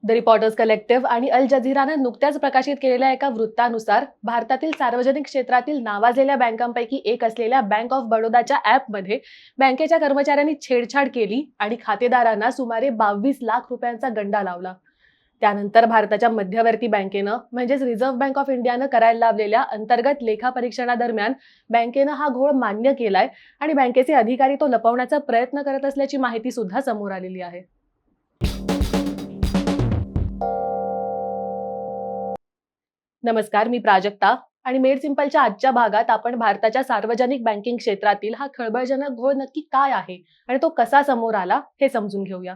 The reporters collective आणि अल जझीरानं नुकत्याच प्रकाशित केलेल्या एका वृत्तानुसार भारतातील सार्वजनिक क्षेत्रातील नावाजलेल्या बँकांपैकी एक असलेल्या बँक ऑफ बडोदाच्या ॲपमध्ये बँकेच्या कर्मचाऱ्यांनी छेडछाड केली आणि खातेदारांना सुमारे 22 लाख रुपयांचा गंडा लावला. त्यानंतर भारताच्या मध्यवर्ती बँकेनं म्हणजेच रिझर्व्ह बँक ऑफ इंडियानं करायला लावलेल्या अंतर्गत लेखापरीक्षणादरम्यान बँकेनं हा घोळ मान्य केलाय आणि बँकेचे अधिकारी तो लपवण्याचा प्रयत्न करत असल्याची माहिती सुद्धा समोर आलेली आहे. नमस्कार, मी प्राजक्ता आणि मेड सिंपलच्या आजच्या भागात आपण भारताच्या सार्वजनिक बँकिंग क्षेत्रातील हा खळबळजनक घोळ नक्की काय आहे आणि तो कसा समोर आला हे समजून घेऊया.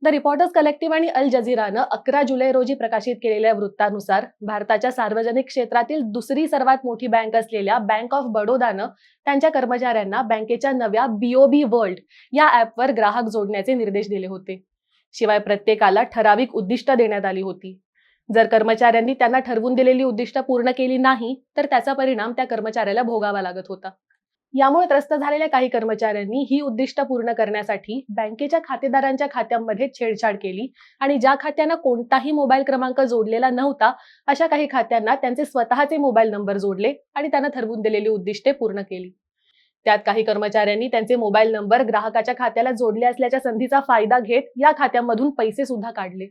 द रिपोर्टर्स कलेक्टिव्ह आणि अल जझीरानं 11 जुलै रोजी प्रकाशित केलेल्या वृत्तानुसार भारताच्या सार्वजनिक क्षेत्रातील दुसरी सर्वात मोठी बँक असलेल्या बँक ऑफ बडोदानं त्यांच्या कर्मचाऱ्यांना बँकेच्या नव्या बीओबी वर्ल्ड या ॲपवर ग्राहक जोडण्याचे निर्देश दिले होते. शिवाय प्रत्येकाला ठराविक उद्दिष्ट देण्यात आली होती. जर कर्मचाऱ्यांनी त्यांना ठरवून दिलेली उद्दिष्ट पूर्ण केली नाही तर त्याचा परिणाम त्या कर्मचाऱ्याला भोगावा लागत होता. यामुळे त्रस्त झालेल्या काही कर्मचाऱ्यांनी ही उद्दिष्ट पूर्ण करण्यासाठी बँकेच्या खातेदारांच्या खात्यांमध्ये छेडछाड केली आणि ज्या खात्यांना कोणताही मोबाईल क्रमांक जोडलेला नव्हता अशा काही खात्यांना त्यांचे स्वतःचे मोबाईल नंबर जोडले आणि त्यांना ठरवून दिलेली उद्दिष्टे पूर्ण केली. त्यात काही कर्मचाऱ्यांनी त्यांचे मोबाईल नंबर ग्राहकाच्या खात्याला जोडले असल्याच्या संधीचा फायदा घेत या खात्यांमधून पैसे सुद्धा काढले.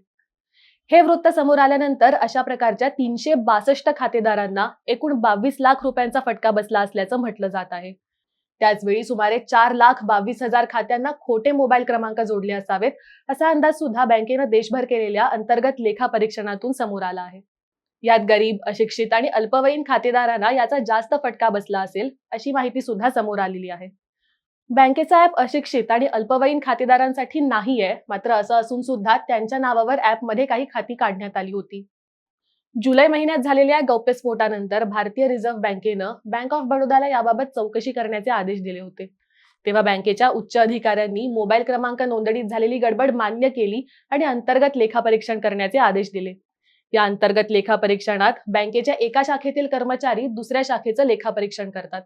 हे वृत्त समोर आल्यानंतर अशा प्रकारच्या 362 खातेदारांना एकूण 22 लाख रुपयांचा फटका बसला असल्याचं म्हटलं जात आहे. त्याचवेळी सुमारे 4,22,000 खात्यांना खोटे मोबाईल क्रमांक जोडले असावेत असा अंदाज सुद्धा बँकेनं देशभर केलेल्या अंतर्गत लेखापरीक्षणातून समोर आला आहे. यात गरीब, अशिक्षित आणि अल्पवयीन खातेदारांना याचा जास्त फटका बसला असेल अशी माहिती सुद्धा समोर आलेली आहे. बँकेचा ॲप अशिक्षित आणि अल्पवयीन खातेदारांसाठी नाहीये, मात्र असं असून सुद्धा त्यांच्या नावावर ॲपमध्ये काही खाती काढण्यात आली होती. जुलै महिन्यात झालेल्या गौप्यस्फोटानंतर भारतीय रिझर्व्ह बँकेनं बँक ऑफ बडोदाला याबाबत चौकशी करण्याचे आदेश दिले होते. तेव्हा बँकेच्या उच्च अधिकाऱ्यांनी मोबाईल क्रमांक नोंदणीत झालेली गडबड मान्य केली आणि अंतर्गत लेखापरीक्षण करण्याचे आदेश दिले. या अंतर्गत लेखापरीक्षणात बँकेच्या एका शाखेतील कर्मचारी दुसऱ्या शाखेचं लेखापरीक्षण करतात.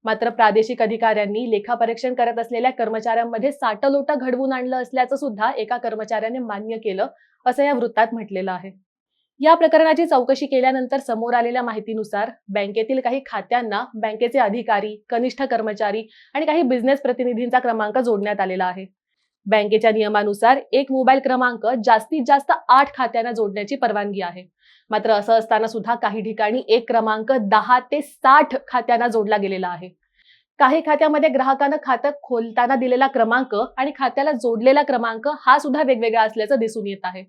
मात्र प्रादेशिक अधिकाऱ्यांनी लेखापरीक्षण करत असलेल्या कर्मचाऱ्यांमध्ये साटलोट घडवून आणलं असल्याचं सुद्धा एका कर्मचाऱ्याने मान्य केलं असं या वृत्तात म्हटलेलं आहे. या प्रकरणाची चौकशी केल्यानंतर समोर आलेल्या माहितीनुसार बँकेतील काही खात्यांना बँकेचे अधिकारी, कनिष्ठ कर्मचारी आणि काही बिझनेस प्रतिनिधींचा क्रमांक जोडण्यात आलेला आहे. बँकेच्या नियमानुसार एक मोबाईल क्रमांक जास्तीत जास्त 8 खात्यांना जोडण्याची परवानगी आहे. मात्र असं असताना सुद्धा काही ठिकाणी एक क्रमांक 10 ते 60 खात्यांना जोडला गेलेला आहे. काही खात्यामध्ये ग्राहकानं खातं खोलताना दिलेला क्रमांक आणि खात्याला जोडलेला क्रमांक हा सुद्धा वेगवेगळा असल्याचं दिसून येत आहे.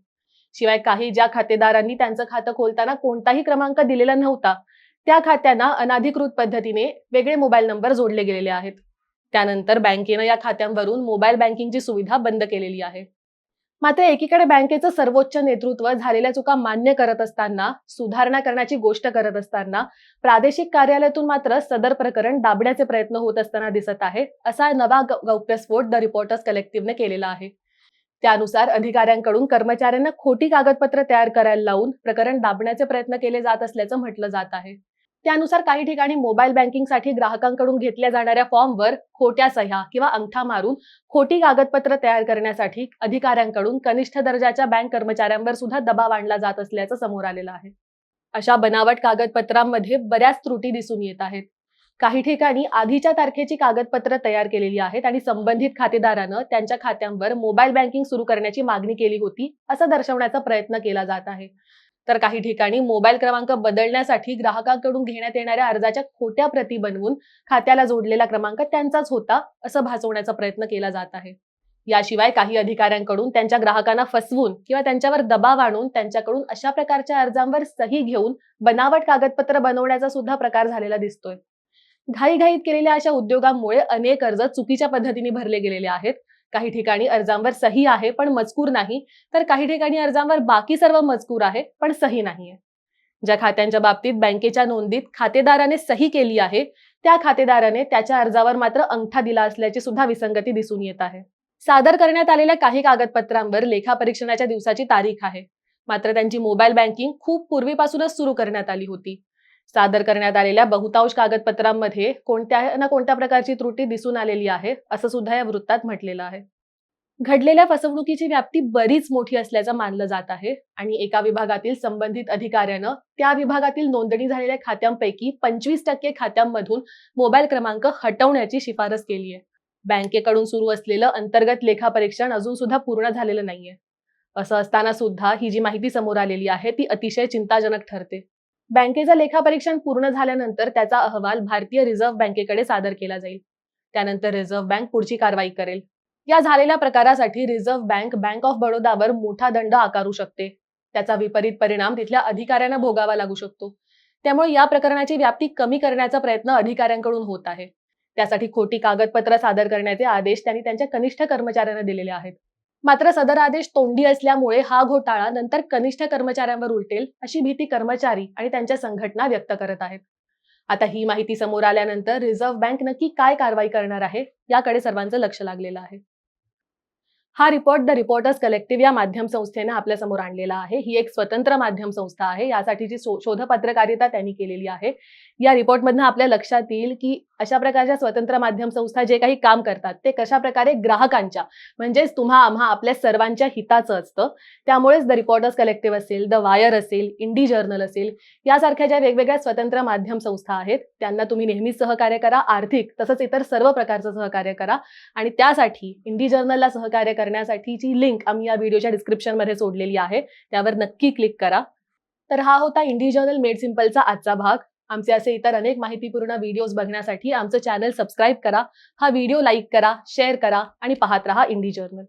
शिवाय काही ज्या खातेदारांनी त्यांचं खातं खोलताना कोणताही क्रमांक दिलेला नव्हता त्या खात्यांना अनधिकृत पद्धतीने वेगळे मोबाईल नंबर जोडले गेलेले आहेत. त्यानंतर बँकेनं या खात्यांवरून मोबाईल बँकिंगची सुविधा बंद केलेली आहे. मात्र एकीकडे बँकेचं सर्वोच्च नेतृत्व झालेल्या चुका मान्य करत असताना, सुधारणा करण्याची गोष्ट करत असताना प्रादेशिक कार्यालयातून मात्र सदर प्रकरण दाबण्याचे प्रयत्न होत असताना दिसत आहे असा नवा गौप्यस्फोट द रिपोर्टर्स कलेक्टिव्हने केलेला आहे. त्यानुसार अधिकाऱ्यांकडून कर्मचाऱ्यांना खोटी कागदपत्र तयार करायला लावून प्रकरण दाबण्याचे प्रयत्न केले जात असल्याचं म्हटलं जात आहे. त्यानुसार काही ठिकाणी मोबाईल बँकिंगसाठी ग्राहकांकडून घेतल्या जाणाऱ्या फॉर्मवर खोट्या सह्या किंवा अंगठा मारून खोटी कागदपत्र तयार करण्यासाठी अधिकाऱ्यांकडून कनिष्ठ दर्जाच्या बँक कर्मचाऱ्यांवर सुद्धा दबाव आणला जात असल्याचं समोर आलेलं आहे. अशा बनावट कागदपत्रांमध्ये बऱ्याच त्रुटी दिसून येत आहेत. काही ठिकाणी आधीच्या तारखेची कागदपत्र तयार केलेली आहेत आणि संबंधित खातेदारानं त्यांच्या खात्यांवर मोबाईल बँकिंग सुरू करण्याची मागणी केली होती असं दर्शवण्याचा प्रयत्न केला जात आहे. तर काही ठिकाणी मोबाईल क्रमांक बदलण्यासाठी ग्राहकांकडून घेण्यात येणाऱ्या अर्जाच्या खोट्या प्रती बनवून खात्याला जोडलेला क्रमांक त्यांचाच होता असं भासवण्याचा प्रयत्न केला जात आहे. याशिवाय काही अधिकाऱ्यांकडून त्यांच्या ग्राहकांना फसवून किंवा त्यांच्यावर दबाव आणून त्यांच्याकडून अशा प्रकारच्या अर्जांवर सही घेऊन बनावट कागदपत्र बनवण्याचा सुद्धा प्रकार झालेला दिसतोय. घाईघाईत केलेल्या अशा उद्योगांमुळे अनेक अर्ज चुकीच्या पद्धतीने भरले गेलेले आहेत. काही ठिकाणी अर्जांवर सही आहे पण मजकूर नाही, तर काही ठिकाणी अर्जांवर बाकी सर्व मजकूर आहे पण सही नाहीये. ज्या खात्यांच्या बाबतीत बँकेच्या नोंदीत खातेदाराने सही केली आहे त्या खातेदाराने त्याच्या अर्जावर मात्र अंगठा दिला असल्याची सुद्धा विसंगती दिसून येत आहे. सादर करण्यात आलेल्या काही कागदपत्रांवर लेखापरीक्षणाच्या दिवसाची तारीख आहे, मात्र त्यांची मोबाईल बँकिंग खूप पूर्वीपासूनच सुरू करण्यात आली होती. सादर करण्यात आलेल्या बहुतांश कागदपत्रांमध्ये कोणत्या ना कोणत्या प्रकारची त्रुटी दिसून आलेली आहे असं सुद्धा या वृत्तात म्हटलेलं आहे. घडलेल्या फसवणुकीची व्याप्ती बरीच मोठी असल्याचं मानलं जात आहे आणि एका विभागातील संबंधित अधिकाऱ्यानं त्या विभागातील नोंदणी झालेल्या खात्यांपैकी 25% खात्यांमधून मोबाईल क्रमांक हटवण्याची शिफारस केली आहे. बँकेकडून सुरू असलेलं अंतर्गत लेखापरीक्षण अजून सुद्धा पूर्ण झालेलं नाहीये. असं असताना सुद्धा ही जी माहिती समोर आलेली आहे ती अतिशय चिंताजनक ठरते. बँकेचं लेखापरीक्षण पूर्ण झाल्यानंतर त्याचा अहवाल भारतीय रिझर्व्ह बँकेकडे सादर केला जाईल. त्यानंतर रिझर्व्ह बँक पुढची कारवाई करेल. या झालेल्या प्रकारासाठी रिझर्व्ह बँक बँक ऑफ बडोदावर मोठा दंड आकारू शकते. त्याचा विपरीत परिणाम तिथल्या अधिकाऱ्यांना भोगावा लागू शकतो. त्यामुळे या प्रकरणाची व्याप्ती कमी करण्याचा प्रयत्न अधिकाऱ्यांकडून होत आहे. त्यासाठी खोटी कागदपत्र सादर करण्याचे आदेश त्यांनी त्यांच्या कनिष्ठ कर्मचाऱ्यांना दिलेले आहेत. मात्र सदर आदेश तोंडी असल्यामुळे हा घोटाळा नंतर कनिष्ठ कर्मचाऱ्यांवर उलटेल अशी भीती कर्मचारी आणि त्यांच्या संघटना व्यक्त करत आहेत. आता ही माहिती समोर आल्यानंतर रिझर्व्ह बँक नक्की काय कारवाई करणार आहे याकडे सर्वांचं लक्ष लागलेलं आहे. हा रिपोर्ट द रिपोर्टर्स कलेक्टिव्ह या माध्यम संस्थेने आपल्या समोर आणलेला आहे. ही एक स्वतंत्र माध्यम संस्था आहे. यासाठीची शोध पत्रकारिता त्यांनी केलेली आहे. या रिपोर्टमधनं आपल्या लक्षात येईल की अशा प्रकारच्या स्वतंत्र माध्यम संस्था जे काही काम करतात ते कशा प्रकारे ग्राहकांच्या म्हणजेच तुम्हा आम्हा आपल्या सर्वांच्या हिताचं असतं. त्यामुळेच द रिपोर्टर्स कलेक्टिव्ह असेल, द वायर असेल, इंडी जर्नल असेल यासारख्या ज्या वेगवेगळ्या स्वतंत्र माध्यम संस्था आहेत त्यांना तुम्ही नेहमीच सहकार्य करा. आर्थिक तसंच इतर सर्व प्रकारचं सहकार्य करा आणि त्यासाठी इंडी जर्नलला सहकार्य करण्यासाठीची लिंक आम्ही या व्हिडिओच्या डिस्क्रिप्शन मध्ये सोडलेली आहे. त्यावर नक्की क्लिक करा. तर हा होता इंडी जर्नल मेड सिंपलचा आजचा भाग. आमचे असे इतर अनेक माहितीपूर्ण व्हिडिओज बघण्यासाठी आमचं चॅनल सबस्क्राईब करा. हा व्हिडिओ लाईक करा, शेअर करा आणि पाहत रहा इंडी जर्नल.